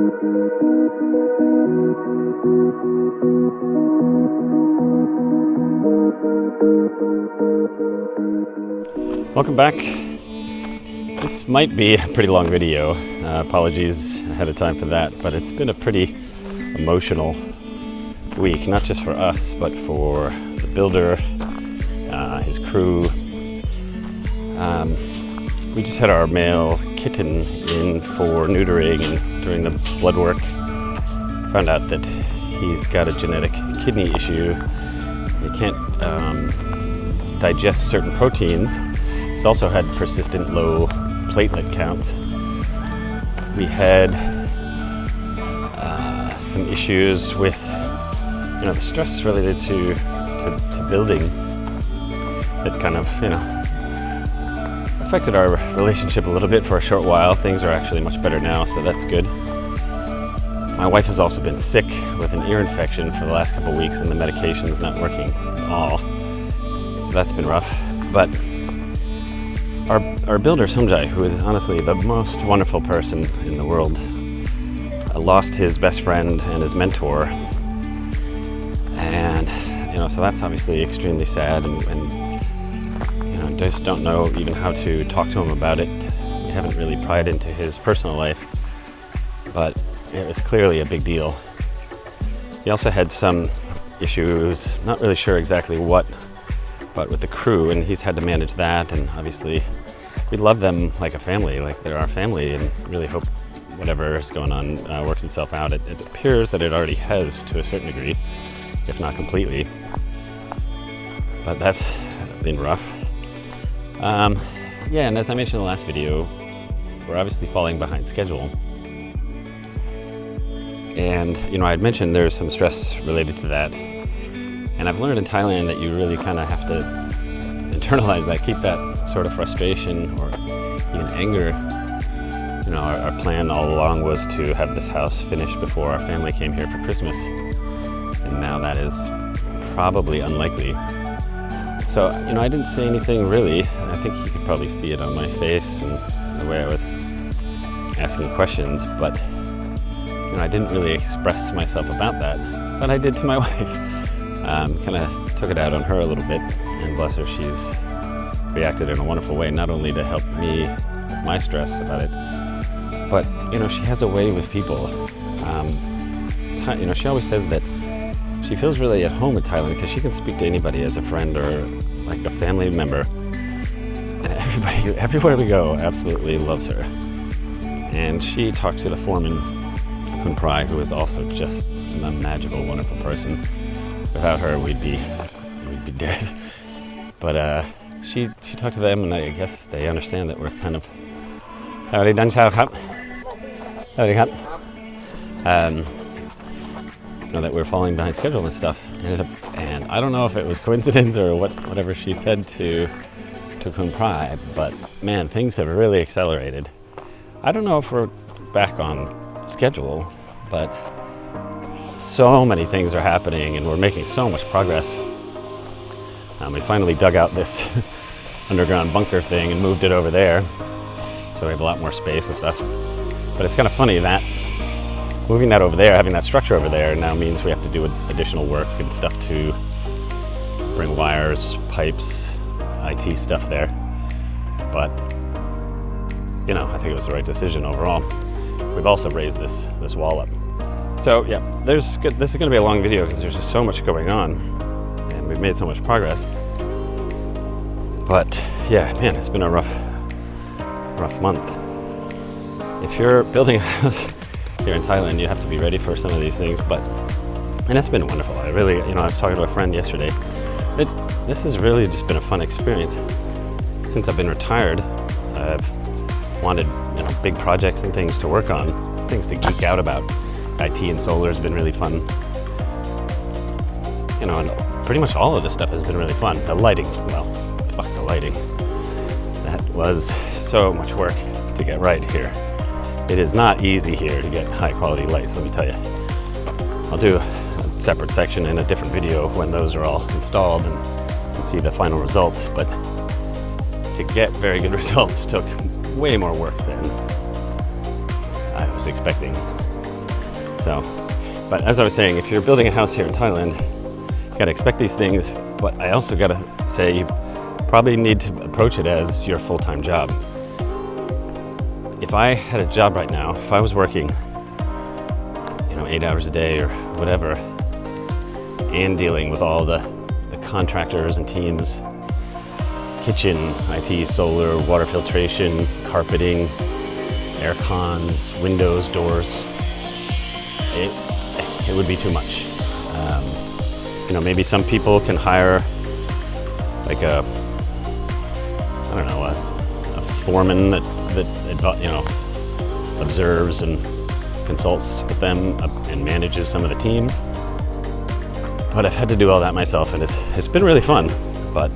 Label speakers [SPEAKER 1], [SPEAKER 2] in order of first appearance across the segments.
[SPEAKER 1] Welcome back. This might be a pretty long video. Apologies ahead of time for that, but it's been a pretty emotional week, not just for us, but for the builder, his crew. We just had our male kitten in for neutering, and during the blood work, found out that he's got a genetic kidney issue. He can't digest certain proteins. He's also had persistent low platelet counts. We had some issues with, the stress related to building that kind of, affected our relationship a little bit for a short while. Things are actually much better now, so that's good. My wife has also been sick with an ear infection for the last couple of weeks, and the medication's not working at all. So that's been rough. But our builder, Sumjai, who is honestly the most wonderful person in the world, lost his best friend and his mentor. And, so that's obviously extremely sad, and just don't know even how to talk to him about it. We haven't really pried into his personal life, but it was clearly a big deal. He also had some issues, not really sure exactly what, but with the crew, and he's had to manage that. And obviously we love them like a family, like they're our family, and really hope whatever is going on works itself out. It appears that it already has to a certain degree, if not completely, but that's been rough. And as I mentioned in the last video, we're obviously falling behind schedule. And, I had mentioned there's some stress related to that. And I've learned in Thailand that you really kind of have to internalize that, keep that sort of frustration or even anger. Our plan all along was to have this house finished before our family came here for Christmas. And now that is probably unlikely. So, I didn't say anything really. I think you could probably see it on my face and the way I was asking questions, but I didn't really express myself about that, but I did to my wife. Kind of took it out on her a little bit, and bless her, she's reacted in a wonderful way, not only to help me with my stress about it, but, she has a way with people. She always says that she feels really at home in Thailand because she can speak to anybody as a friend or like a family member. And everybody, everywhere we go, absolutely loves her. And she talked to the foreman, Kun Prai, who is also just a magical, wonderful person. Without her, we'd be dead. But she talked to them, and I guess they understand that we're kind of that we're falling behind schedule and stuff. And I don't know if it was coincidence or whatever she said to Kun Prai, but man, things have really accelerated. I don't know if we're back on schedule, but so many things are happening and we're making so much progress. We finally dug out this underground bunker thing and moved it over there, so we have a lot more space and stuff. But it's kind of funny that moving that over there, having that structure over there, now means we have to do additional work and stuff to bring wires, pipes, IT stuff there. But, I think it was the right decision overall. We've also raised this wall up. So yeah, this is going to be a long video because there's just so much going on, and we've made so much progress. But yeah, man, it's been a rough month. If you're building a house here in Thailand, you have to be ready for some of these things, and it's been wonderful. I really, I was talking to a friend yesterday. This has really just been a fun experience. Since I've been retired, I've wanted, big projects and things to work on, things to geek out about. IT and solar has been really fun. And pretty much all of this stuff has been really fun. The lighting, well, fuck the lighting. That was so much work to get right here. It is not easy here to get high quality lights, let me tell you. I'll do a separate section in a different video when those are all installed and see the final results, but to get very good results took way more work than I was expecting. So, but as I was saying, if you're building a house here in Thailand, you gotta expect these things, but I also gotta say you probably need to approach it as your full-time job. If I had a job right now, if I was working, 8 hours a day or whatever, and dealing with all the contractors and teams, kitchen, IT, solar, water filtration, carpeting, air cons, windows, doors, it would be too much. Maybe some people can hire like a foreman that observes and consults with them and manages some of the teams. But I've had to do all that myself, and it's been really fun, but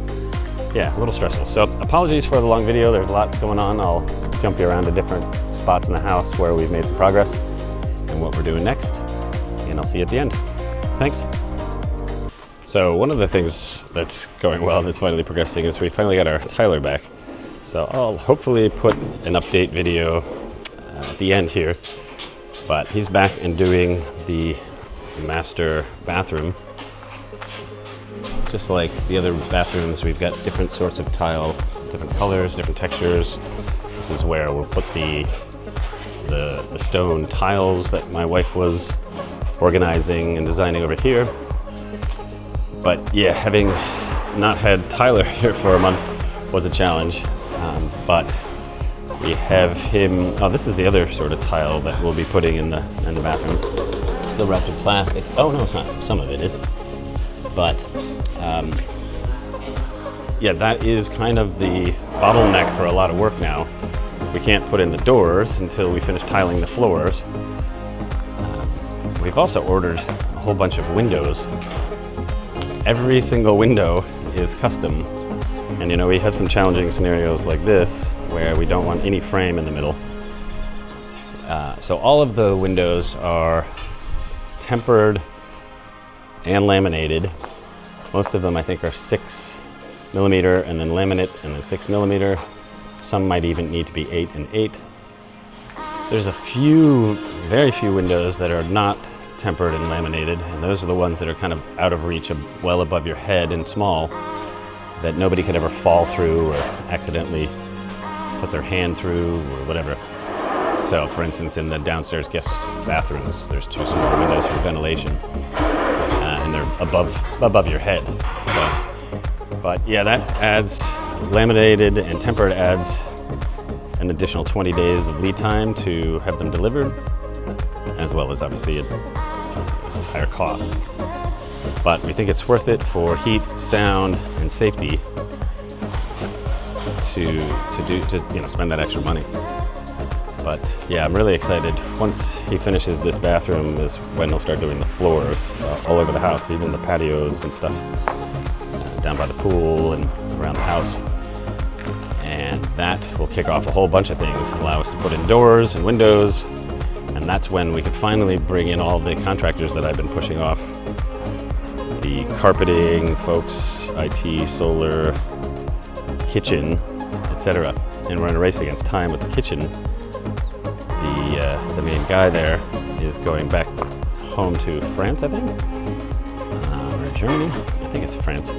[SPEAKER 1] yeah, a little stressful. So apologies for the long video. There's a lot going on. I'll jump you around to different spots in the house where we've made some progress and what we're doing next, and I'll see you at the end. Thanks. So one of the things that's going well and that's finally progressing is we finally got our Tyler back. So I'll hopefully put an update video at the end here, but he's back and doing the master bathroom. Just like the other bathrooms, we've got different sorts of tile, different colors, different textures. This is where we'll put the stone tiles that my wife was organizing and designing over here. But yeah, having not had Tyler here for a month was a challenge. But we have him, this is the other sort of tile that we'll be putting in the bathroom. It's still wrapped in plastic. Oh no, it's not, some of it is. But yeah, that is kind of the bottleneck for a lot of work now. We can't put in the doors until we finish tiling the floors. We've also ordered a whole bunch of windows. Every single window is custom. And we have some challenging scenarios like this where we don't want any frame in the middle. So all of the windows are tempered and laminated. Most of them I think are 6 millimeter and then laminate and then 6 millimeter. Some might even need to be 8 and 8. There's very few windows that are not tempered and laminated, and those are the ones that are kind of out of reach, well above your head and small, that nobody could ever fall through or accidentally put their hand through or whatever. So for instance, in the downstairs guest bathrooms, there's 2 small windows for ventilation, and they're above your head. So, but yeah, that adds, laminated and tempered adds an additional 20 days of lead time to have them delivered, as well as obviously a higher cost. But we think it's worth it for heat, sound, and safety to spend that extra money. But yeah, I'm really excited. Once he finishes this bathroom is when he'll start doing the floors all over the house, even the patios and stuff down by the pool and around the house. And that will kick off a whole bunch of things, allow us to put in doors and windows, and that's when we can finally bring in all the contractors that I've been pushing off. The carpeting folks, IT, solar, kitchen, etc. And we're in a race against time with the kitchen. The main guy there is going back home to France, I think, or Germany. I think it's France,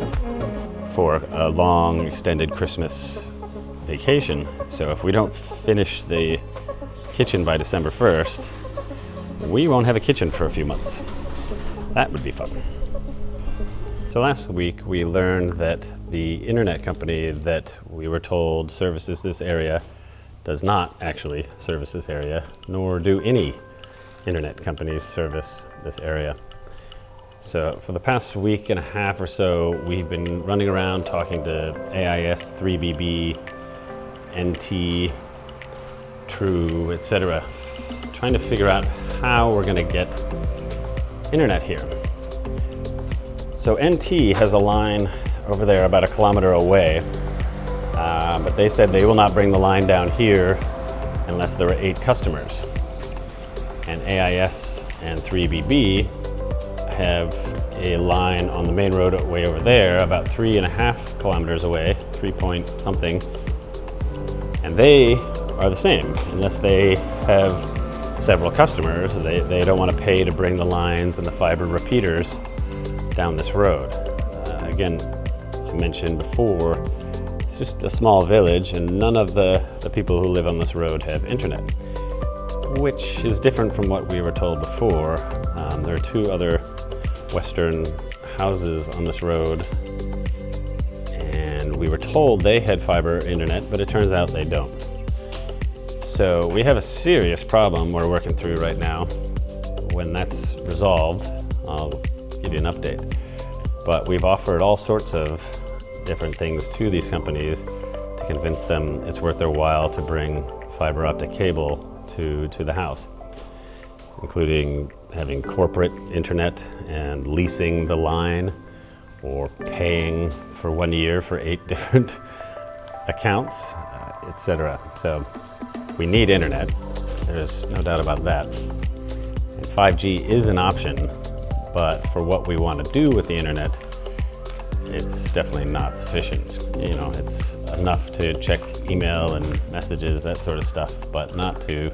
[SPEAKER 1] for a long extended Christmas vacation. So if we don't finish the kitchen by December 1st, we won't have a kitchen for a few months. That would be fun. So last week we learned that the internet company that we were told services this area does not actually service this area, nor do any internet companies service this area. So for the past week and a half or so, we've been running around talking to AIS, 3BB, NT, True, etc., trying to figure out how we're going to get internet here. So NT has a line over there about 1 kilometer away, but they said they will not bring the line down here unless there are 8 customers. And AIS and 3BB have a line on the main road way over there, about 3.5 kilometers away, 3 point something, and they are the same unless they have several customers. They don't want to pay to bring the lines and the fiber repeaters down this road. Again, I mentioned before, it's just a small village and none of the people who live on this road have internet, which is different from what we were told before. There are two other Western houses on this road, and we were told they had fiber internet, but it turns out they don't. So we have a serious problem we're working through right now. When that's resolved, I'll give you an update. But we've offered all sorts of different things to these companies to convince them it's worth their while to bring fiber optic cable to the house, including having corporate internet and leasing the line or paying for 1 year for 8 different accounts, etc. So we need internet. There's no doubt about that. And 5G is an option, but for what we want to do with the internet, it's definitely not sufficient. You know, it's enough to check email and messages, that sort of stuff, but not to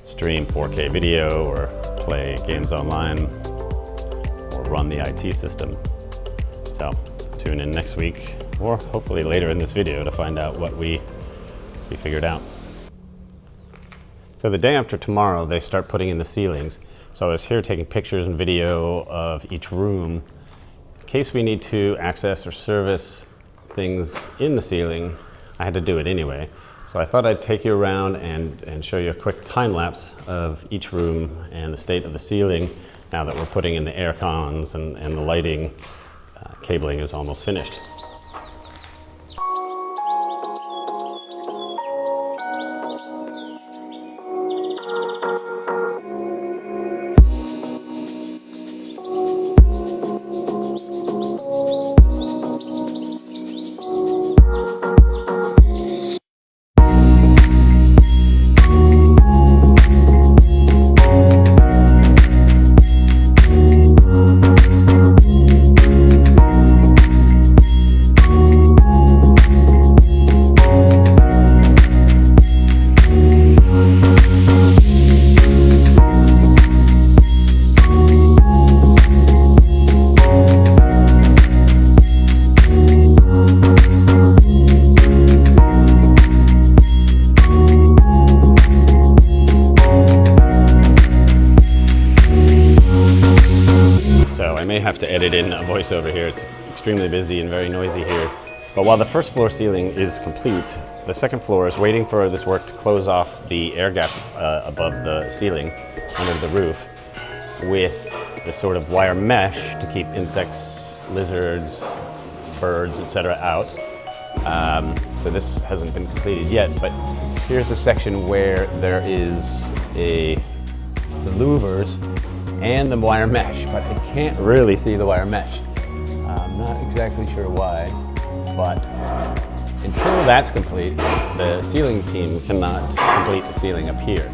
[SPEAKER 1] stream 4K video or play games online or run the IT system. So tune in next week, or hopefully later in this video, to find out what we figured out. So the day after tomorrow, they start putting in the ceilings. So I was here taking pictures and video of each room in case we need to access or service things in the ceiling. I had to do it anyway. So I thought I'd take you around and show you a quick time lapse of each room and the state of the ceiling now that we're putting in the air cons and the lighting. Cabling is almost finished. I may have to edit in a voiceover here. It's extremely busy and very noisy here. But while the first floor ceiling is complete, the second floor is waiting for this work to close off the air gap above the ceiling under the roof with this sort of wire mesh to keep insects, lizards, birds, etc. out. So this hasn't been completed yet, but here's a section where there is the louvers and the wire mesh, but I can't really see the wire mesh. I'm not exactly sure why, but until that's complete, the ceiling team cannot complete the ceiling up here.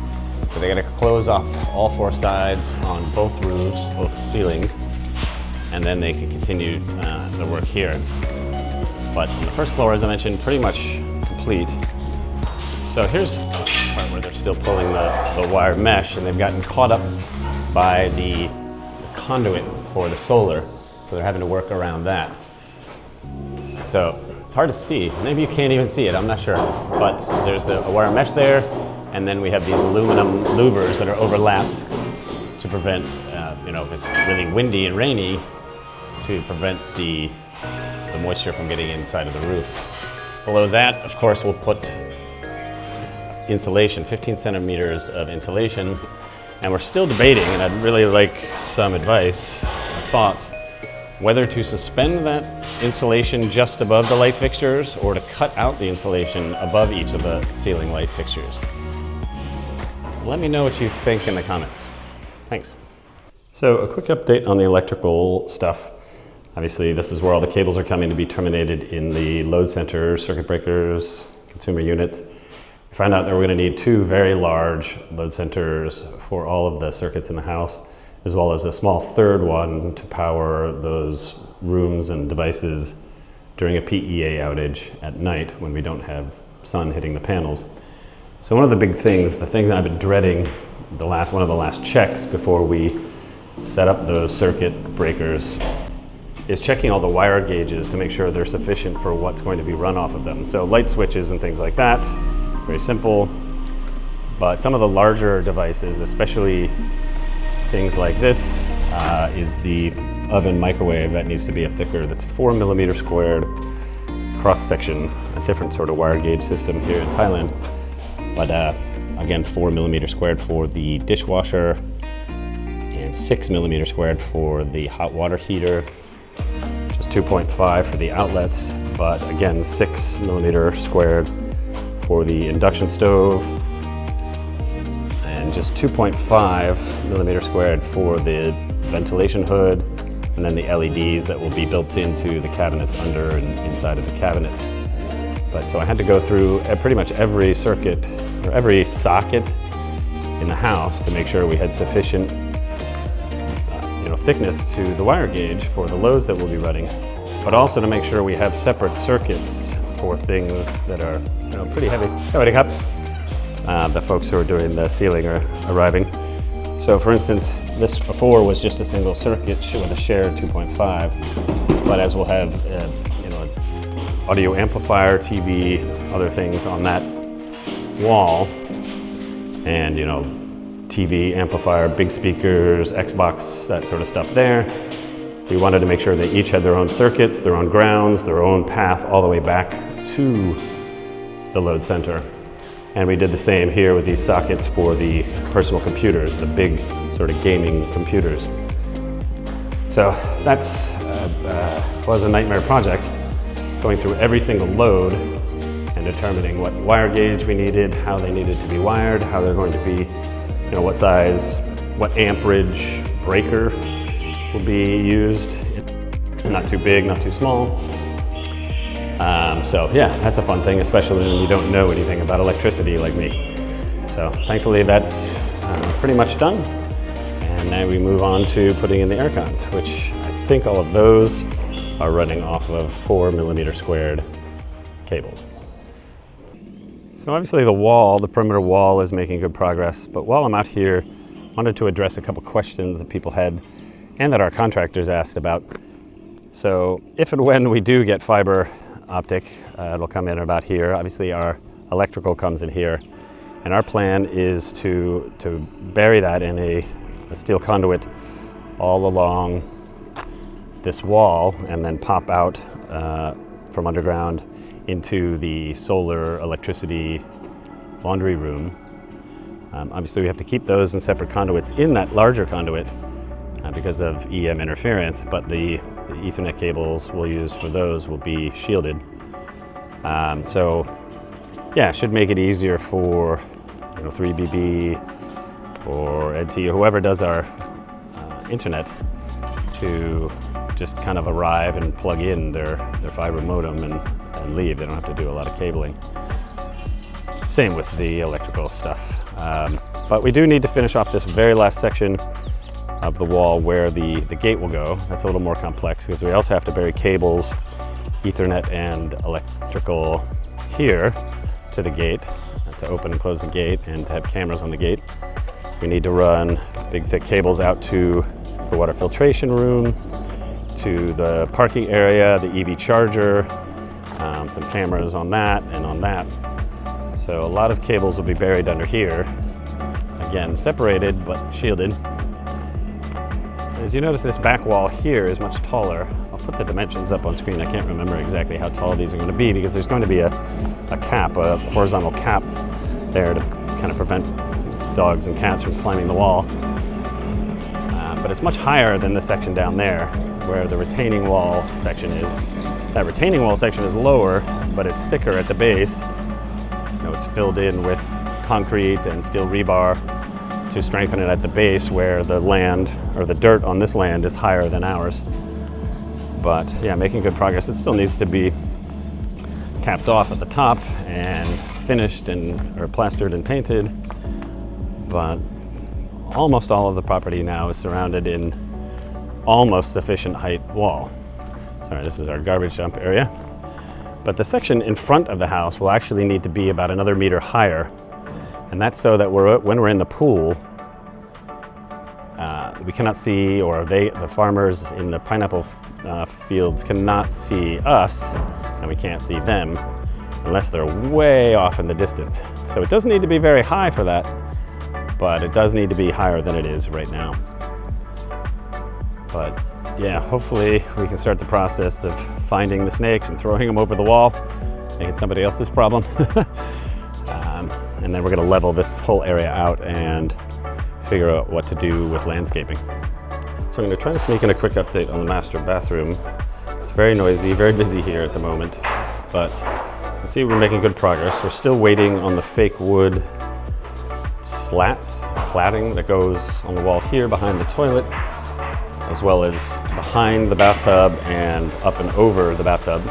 [SPEAKER 1] So they gotta close off all 4 sides on both roofs, both ceilings, and then they can continue the work here. But on the first floor, as I mentioned, pretty much complete. So here's the part where they're still pulling the wire mesh, and they've gotten caught up by the conduit for the solar, so they're having to work around that. So it's hard to see. Maybe you can't even see it, I'm not sure. But there's a wire mesh there, and then we have these aluminum louvers that are overlapped to prevent, if it's really windy and rainy, to prevent the moisture from getting inside of the roof. Below that, of course, we'll put insulation, 15 centimeters of insulation. And we're still debating, and I'd really like some advice or thoughts, whether to suspend that insulation just above the light fixtures or to cut out the insulation above each of the ceiling light fixtures. Let me know what you think in the comments. Thanks. So a quick update on the electrical stuff. Obviously, this is where all the cables are coming to be terminated in the load center, circuit breakers, consumer unit. We found out that we're going to need 2 very large load centers for all of the circuits in the house, as well as a small third one to power those rooms and devices during a PEA outage at night when we don't have sun hitting the panels. So one of the big things, the thing that I've been dreading one of the last checks before we set up those circuit breakers is checking all the wire gauges to make sure they're sufficient for what's going to be run off of them. So light switches and things like that, very simple. But some of the larger devices, especially things like this, is the oven microwave that needs to be a thicker, that's 4 millimeter squared cross section, a different sort of wire gauge system here in Thailand. But again, 4 millimeter squared for the dishwasher and 6 millimeter squared for the hot water heater. Just 2.5 for the outlets, but again, 6 millimeter squared for the induction stove, and just 2.5 millimeter squared for the ventilation hood, and then the LEDs that will be built into the cabinets under and inside of the cabinets. But so I had to go through pretty much every circuit or every socket in the house to make sure we had sufficient thickness to the wire gauge for the loads that we'll be running, but also to make sure we have separate circuits for things that are pretty heavy. Already up. The folks who are doing the sealing are arriving. So for instance, this before was just a single circuit with a shared 2.5, but as we'll have audio amplifier, TV, other things on that wall, and TV, amplifier, big speakers, Xbox, that sort of stuff there. We wanted to make sure they each had their own circuits, their own grounds, their own path all the way back to the load center. And we did the same here with these sockets for the personal computers, the big sort of gaming computers. So that's was a nightmare project, going through every single load and determining what wire gauge we needed, how they needed to be wired, how they're going to be, what size, what amperage breaker will be used. Not too big, not too small. So yeah, that's a fun thing, especially when you don't know anything about electricity like me. So thankfully that's pretty much done. And now we move on to putting in the air cons, which I think all of those are running off of 4 millimeter squared cables. So obviously the perimeter wall is making good progress, but while I'm out here, I wanted to address a couple questions that people had and that our contractors asked about. So if and when we do get fiber optic, it'll come in about here. Obviously our electrical comes in here, and our plan is to bury that in a steel conduit all along this wall and then pop out from underground into the solar electricity laundry room. Obviously we have to keep those in separate conduits in that larger conduit because of EM interference, but the Ethernet cables we'll use for those will be shielded. So yeah, it should make it easier for 3BB or EdT or whoever does our internet to just kind of arrive and plug in their fiber modem and leave. They don't have to do a lot of cabling. Same with the electrical stuff. But we do need to finish off this very last section of the wall where the gate will go. That's a little more complex because we also have to bury cables, Ethernet and electrical here to the gate to open and close the gate and to have cameras on the gate. We need to run big thick cables out to the water filtration room, to the parking area, the EV charger, some cameras on that and on that. So a lot of cables will be buried under here. Again, separated but shielded. As you notice, this back wall here is much taller. I'll put the dimensions up on screen. I can't remember exactly how tall these are going to be because there's going to be a cap, a horizontal cap there to kind of prevent dogs and cats from climbing the wall. But it's much higher than the section down there where the retaining wall section is. That retaining wall section is lower, but it's thicker at the base. It's filled in with concrete and steel rebar to strengthen it at the base where the land or the dirt on this land is higher than ours. But yeah, making good progress. It still needs to be capped off at the top and finished or plastered and painted. But almost all of the property now is surrounded in almost sufficient height wall. Sorry, this is our garbage dump area. But the section in front of the house will actually need to be about another meter higher. And that's so that when we're in the pool, we cannot see, or the farmers in the pineapple fields cannot see us, and we can't see them unless they're way off in the distance. So it doesn't need to be very high for that, but it does need to be higher than it is right now. But yeah, hopefully we can start the process of finding the snakes and throwing them over the wall, make it somebody else's problem. And then we're gonna level this whole area out and figure out what to do with landscaping. So I'm gonna try to sneak in a quick update on the master bathroom. It's very noisy, very busy here at the moment, but you can see we're making good progress. We're still waiting on the fake wood slats, cladding that goes on the wall here behind the toilet, as well as behind the bathtub and up and over the bathtub.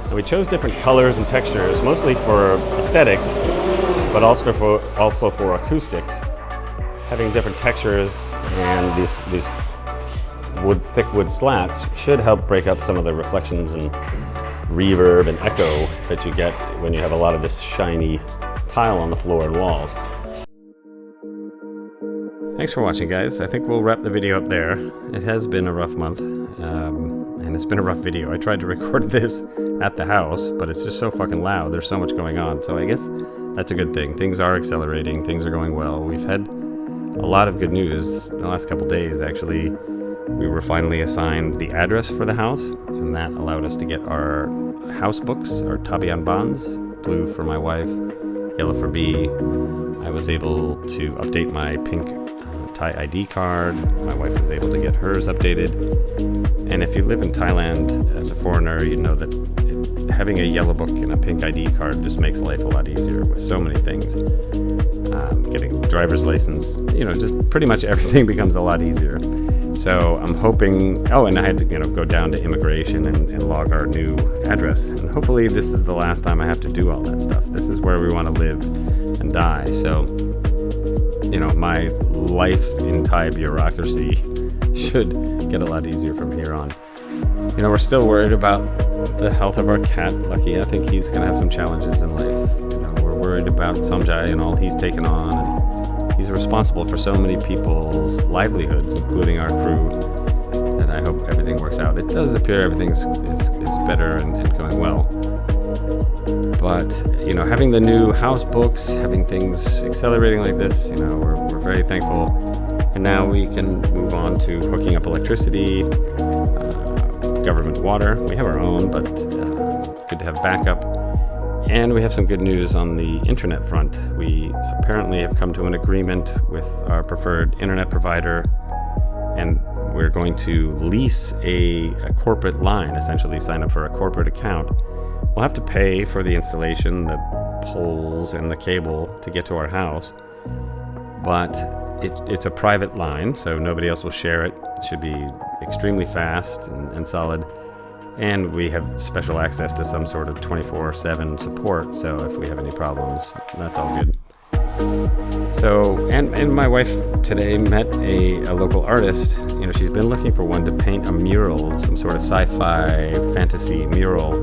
[SPEAKER 1] And we chose different colors and textures, mostly for aesthetics, but also for acoustics. Having different textures and these thick wood slats should help break up some of the reflections and reverb and echo that you get when you have a lot of this shiny tile on the floor and walls. Thanks for watching, guys. I think we'll wrap the video up there. It has been a rough month, and it's been a rough video. I tried to record this at the house, but it's just so fucking loud. There's so much going on, so I guess that's a good thing. Things are accelerating, things are going well. We've had a lot of good news in the last couple days, actually. We were finally assigned the address for the house, and that allowed us to get our house books, our Tabian bonds, blue for my wife, yellow for B. I was able to update my pink Thai ID card. My wife was able to get hers updated. And if you live in Thailand as a foreigner, you know that having a yellow book and a pink ID card just makes life a lot easier with so many things. Getting driver's license, just pretty much everything becomes a lot easier. So I'm hoping, and I had to go down to immigration and log our new address. And hopefully this is the last time I have to do all that stuff. This is where we want to live and die. So, my life in Thai bureaucracy should get a lot easier from here on. We're still worried about the health of our cat, Lucky. I think he's going to have some challenges in life. We're worried about Somjai and all he's taken on. And he's responsible for so many people's livelihoods, including our crew, that I hope everything works out. It does appear everything is better and going well. But, having the new house books, having things accelerating like this, we're very thankful. And now we can move on to hooking up electricity, government water. We have our own, but good to have backup. And we have some good news on the internet front. We apparently have come to an agreement with our preferred internet provider, and we're going to lease a corporate line, essentially sign up for a corporate account. We'll have to pay for the installation, the poles and the cable to get to our house, but it's a private line, so nobody else will share it. It should be extremely fast and solid, and we have special access to some sort of 24/7 support, so if we have any problems, that's all good. So, and my wife today met a local artist. She's been looking for one to paint a mural, some sort of sci-fi fantasy mural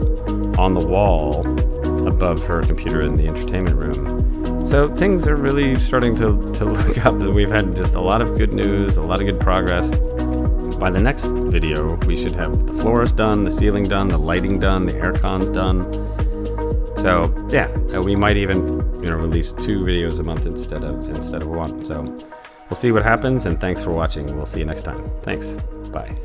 [SPEAKER 1] on the wall above her computer in the entertainment room. So things are really starting to look up. We've had just a lot of good news, a lot of good progress. By the next video, we should have the floors done, the ceiling done, the lighting done, the air cons done. So yeah, we might even release 2 videos a month instead of 1. So we'll see what happens, and thanks for watching. We'll see you next time. Thanks. Bye.